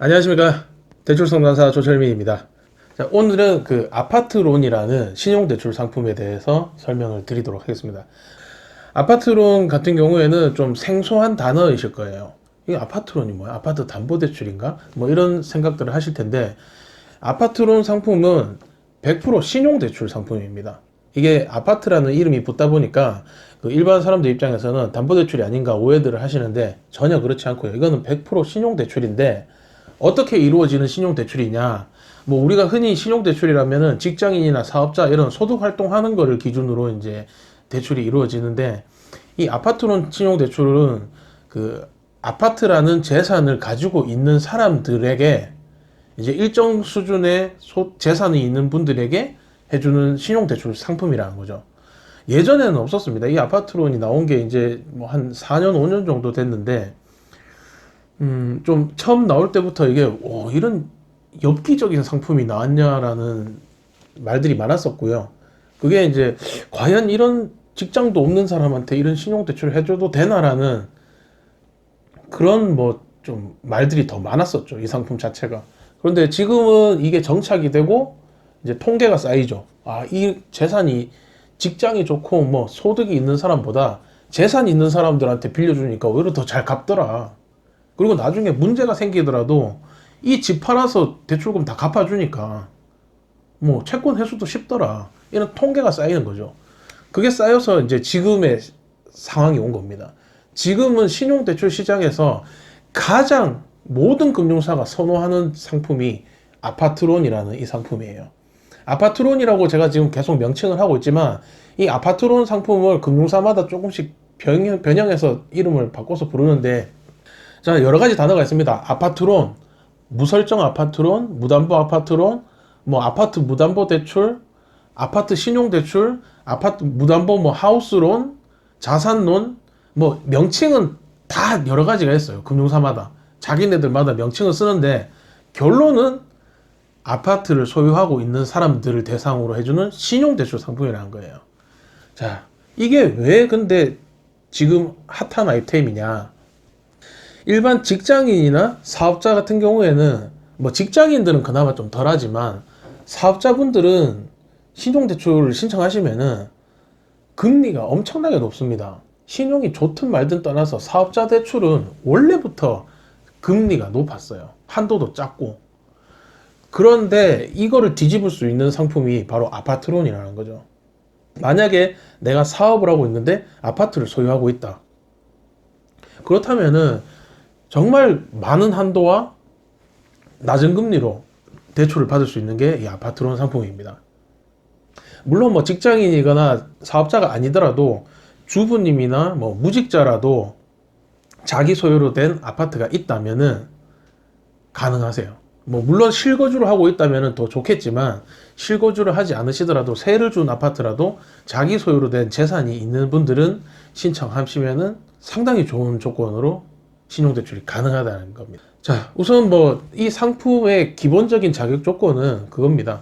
안녕하십니까. 대출상담사 조철민입니다. 자, 오늘은 그 아파트론이라는 신용대출 상품에 대해서 설명을 드리도록 하겠습니다. 아파트론 같은 경우에는 좀 생소한 단어이실 거예요. 이게 아파트론이 뭐야? 아파트 담보대출인가? 뭐 이런 생각들을 하실 텐데, 아파트론 상품은 100% 신용대출 상품입니다. 이게 아파트라는 이름이 붙다 보니까 그 일반 사람들 입장에서는 담보대출이 아닌가 오해들을 하시는데 전혀 그렇지 않고요. 이거는 100% 신용대출인데, 어떻게 이루어지는 신용대출이냐? 뭐 우리가 흔히 신용대출이라면은 직장인이나 사업자 이런 소득 활동하는 거를 기준으로 이제 대출이 이루어지는데, 이 아파트론 신용대출은 그 아파트라는 재산을 가지고 있는 사람들에게 이제 일정 수준의 재산이 있는 분들에게 해주는 신용대출 상품이라는 거죠. 예전에는 없었습니다. 이 아파트론이 나온 게 이제 뭐 한 4년, 5년 정도 됐는데, 좀 처음 나올 때부터 이게 이런 엽기적인 상품이 나왔냐라는 말들이 많았었고요. 그게 이제 과연 이런 직장도 없는 사람한테 이런 신용대출을 해줘도 되나라는 그런 뭐 좀 말들이 더 많았었죠. 이 상품 자체가. 그런데 지금은 이게 정착이 되고 이제 통계가 쌓이죠. 아, 이 재산이 직장이 좋고 뭐 소득이 있는 사람보다 재산이 있는 사람들한테 빌려주니까 오히려 더 잘 갚더라. 그리고 나중에 문제가 생기더라도 이 집 팔아서 대출금 다 갚아주니까 뭐 채권 회수도 쉽더라. 이런 통계가 쌓이는 거죠. 그게 쌓여서 이제 지금의 상황이 온 겁니다. 지금은 신용대출 시장에서 가장 모든 금융사가 선호하는 상품이 아파트론이라는 이 상품이에요. 아파트론이라고 제가 지금 계속 명칭을 하고 있지만, 이 아파트론 상품을 금융사마다 조금씩 변형해서 이름을 바꿔서 부르는데, 자, 여러 가지 단어가 있습니다. 아파트론, 무설정 아파트론, 무담보 아파트론, 뭐 아파트 무담보 대출, 아파트 신용 대출, 아파트 무담보 뭐 하우스론, 자산론, 뭐 명칭은 다 여러 가지가 있어요. 금융사마다 자기네들마다 명칭을 쓰는데, 결론은 아파트를 소유하고 있는 사람들을 대상으로 해주는 신용대출 상품이라는 거예요. 자, 이게 왜 근데 지금 핫한 아이템이냐? 일반 직장인이나 사업자 같은 경우에는, 뭐 직장인들은 그나마 좀 덜하지만 사업자분들은 신용대출을 신청하시면은 금리가 엄청나게 높습니다. 신용이 좋든 말든 떠나서 사업자 대출은 원래부터 금리가 높았어요. 한도도 작고. 그런데 이거를 뒤집을 수 있는 상품이 바로 아파트론이라는 거죠. 만약에 내가 사업을 하고 있는데 아파트를 소유하고 있다. 그렇다면은 정말 많은 한도와 낮은 금리로 대출을 받을 수 있는 게 이 아파트론 상품입니다. 물론 뭐 직장인이거나 사업자가 아니더라도 주부님이나 뭐 무직자라도 자기 소유로 된 아파트가 있다면은 가능하세요. 뭐 물론 실거주를 하고 있다면은 더 좋겠지만, 실거주를 하지 않으시더라도 세를 준 아파트라도 자기 소유로 된 재산이 있는 분들은 신청하시면은 상당히 좋은 조건으로 신용대출이 가능하다는 겁니다. 자, 우선 뭐 이 상품의 기본적인 자격 조건은 그겁니다.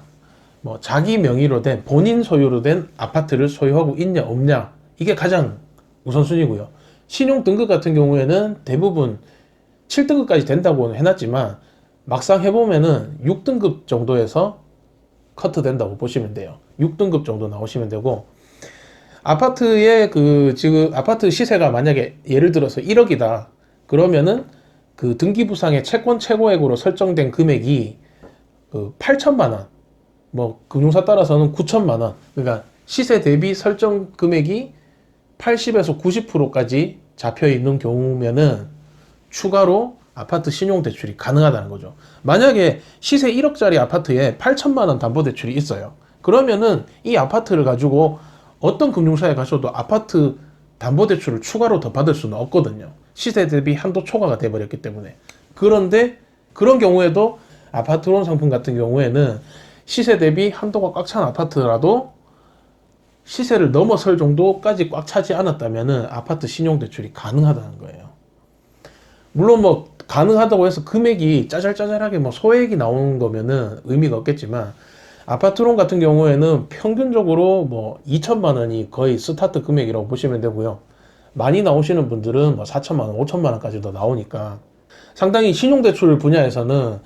뭐 자기 명의로 된, 본인 소유로 된 아파트를 소유하고 있냐 없냐, 이게 가장 우선순위고요. 신용 등급 같은 경우에는 대부분 7등급까지 된다고 해놨지만 막상 해보면은 6등급 정도에서 커트 된다고 보시면 돼요. 6등급 정도 나오시면 되고, 아파트의 그 지금 아파트 시세가 만약에 예를 들어서 1억이다. 그러면은 그 등기부상의 채권 최고액으로 설정된 금액이 그 8천만 원, 뭐 금융사 따라서는 9천만 원. 그러니까 시세 대비 설정 금액이 80에서 90%까지 잡혀 있는 경우면은 추가로 아파트 신용대출이 가능하다는 거죠. 만약에 시세 1억짜리 아파트에 8천만 원 담보대출이 있어요. 그러면은 이 아파트를 가지고 어떤 금융사에 가셔도 아파트 담보대출을 추가로 더 받을 수는 없거든요. 시세 대비 한도 초과가 돼버렸기 때문에. 그런데 그런 경우에도 아파트론 상품 같은 경우에는 시세 대비 한도가 꽉 찬 아파트라도 시세를 넘어설 정도까지 꽉 차지 않았다면은 아파트 신용대출이 가능하다는 거예요. 물론 뭐 가능하다고 해서 금액이 짜잘짜잘하게 뭐 소액이 나오는 거면은 의미가 없겠지만, 아파트론 같은 경우에는 평균적으로 뭐 2천만 원이 거의 스타트 금액이라고 보시면 되고요. 많이 나오시는 분들은 뭐 4천만 원, 5천만 원까지도 나오니까 상당히 신용대출 분야에서는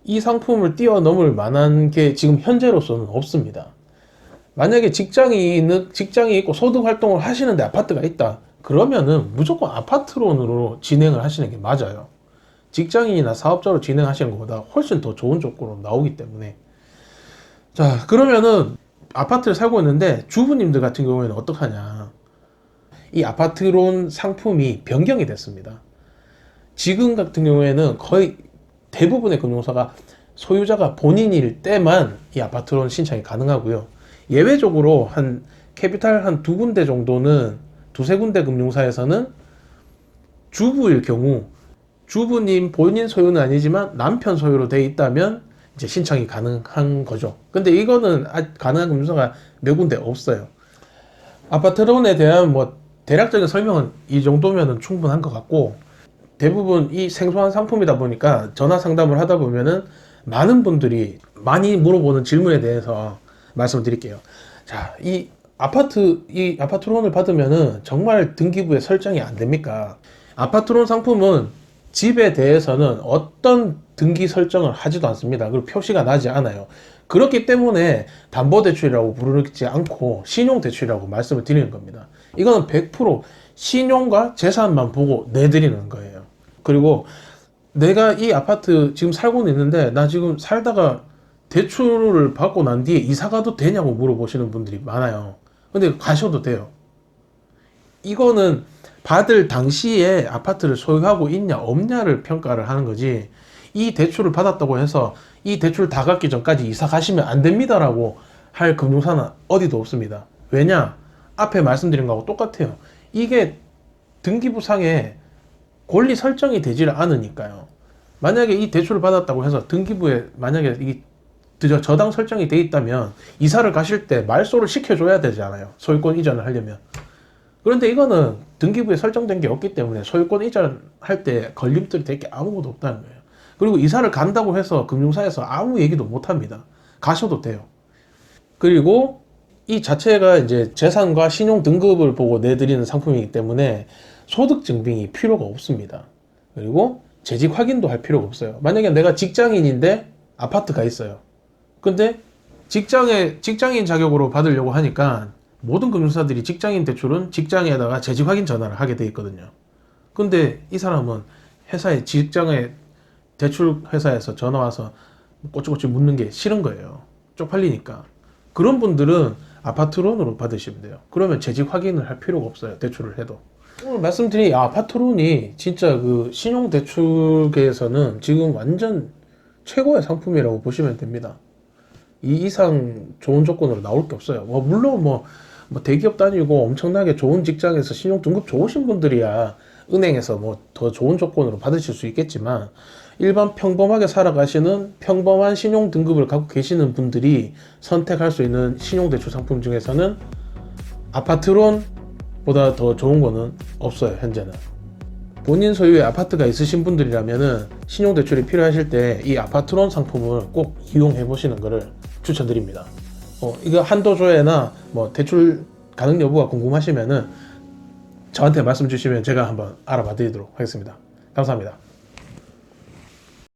이 상품을 뛰어넘을 만한 게 지금 현재로서는 없습니다. 만약에 직장이 있고 소득 활동을 하시는데 아파트가 있다. 그러면은 무조건 아파트론으로 진행을 하시는 게 맞아요. 직장인이나 사업자로 진행하시는 것보다 훨씬 더 좋은 조건으로 나오기 때문에. 자, 그러면은 아파트를 살고 있는데 주부님들 같은 경우에는 어떡하냐. 이 아파트론 상품이 변경이 됐습니다. 지금 같은 경우에는 거의 대부분의 금융사가 소유자가 본인일 때만 이 아파트론 신청이 가능하고요. 예외적으로 한 캐피탈 한 두 군데 정도는, 두세 군데 금융사에서는 주부일 경우, 주부님 본인 소유는 아니지만 남편 소유로 돼 있다면 이제 신청이 가능한 거죠. 근데 이거는 가능한 금융사가 몇 군데 없어요. 아파트론에 대한 뭐 대략적인 설명은 이 정도면은 충분한 것 같고, 대부분 이 생소한 상품이다 보니까 전화 상담을 하다 보면은 많은 분들이 많이 물어보는 질문에 대해서 말씀을 드릴게요. 자, 이 아파트론을 받으면은 정말 등기부에 설정이 안 됩니까? 아파트론 상품은 집에 대해서는 어떤 등기 설정을 하지도 않습니다. 그리고 표시가 나지 않아요. 그렇기 때문에 담보대출이라고 부르지 않고 신용대출이라고 말씀을 드리는 겁니다. 이거는 100% 신용과 재산만 보고 내드리는 거예요. 그리고 내가 이 아파트 지금 살고는 있는데 나 지금 살다가 대출을 받고 난 뒤에 이사 가도 되냐고 물어보시는 분들이 많아요. 근데 가셔도 돼요. 이거는 받을 당시에 아파트를 소유하고 있냐 없냐를 평가를 하는 거지, 이 대출을 받았다고 해서 이 대출 다 갚기 전까지 이사 가시면 안 됩니다라고 할 금융사는 어디도 없습니다. 왜냐? 앞에 말씀드린 거하고 똑같아요. 이게 등기부상에 권리 설정이 되지를 않으니까요. 만약에 이 대출을 받았다고 해서 등기부에 만약에 이 저당 설정이 돼 있다면 이사를 가실 때 말소를 시켜줘야 되잖아요. 소유권 이전을 하려면. 그런데 이거는 등기부에 설정된 게 없기 때문에 소유권 이전할 때 걸림돌이 될 게 아무것도 없다는 거예요. 그리고 이사를 간다고 해서 금융사에서 아무 얘기도 못 합니다. 가셔도 돼요. 그리고 이 자체가 이제 재산과 신용 등급을 보고 내드리는 상품이기 때문에 소득 증빙이 필요가 없습니다. 그리고 재직 확인도 할 필요가 없어요. 만약에 내가 직장인인데 아파트가 있어요. 근데 직장인 자격으로 받으려고 하니까 모든 금융사들이 직장인 대출은 직장에다가 재직 확인 전화를 하게 돼 있거든요. 근데 이 사람은 직장에 대출 회사에서 전화 와서 꼬치꼬치 묻는 게 싫은 거예요. 쪽팔리니까. 그런 분들은 아파트론으로 받으시면 돼요. 그러면 재직 확인을 할 필요가 없어요. 대출을 해도. 오늘 말씀드린 아파트론이 진짜 그 신용대출계에서는 지금 완전 최고의 상품이라고 보시면 됩니다. 이 이상 좋은 조건으로 나올 게 없어요. 물론 대기업 다니고 엄청나게 좋은 직장에서 신용 등급 좋으신 분들이야 은행에서 더 좋은 조건으로 받으실 수 있겠지만, 일반 평범하게 살아가시는 평범한 신용 등급을 갖고 계시는 분들이 선택할 수 있는 신용대출 상품 중에서는 아파트론보다 더 좋은 거는 없어요. 현재는. 본인 소유의 아파트가 있으신 분들이라면은 신용대출이 필요하실 때 이 아파트론 상품을 꼭 이용해 보시는 것을 추천드립니다. 이거 한도 조회나 대출 가능 여부가 궁금하시면은 저한테 말씀 주시면 제가 한번 알아봐 드리도록 하겠습니다. 감사합니다.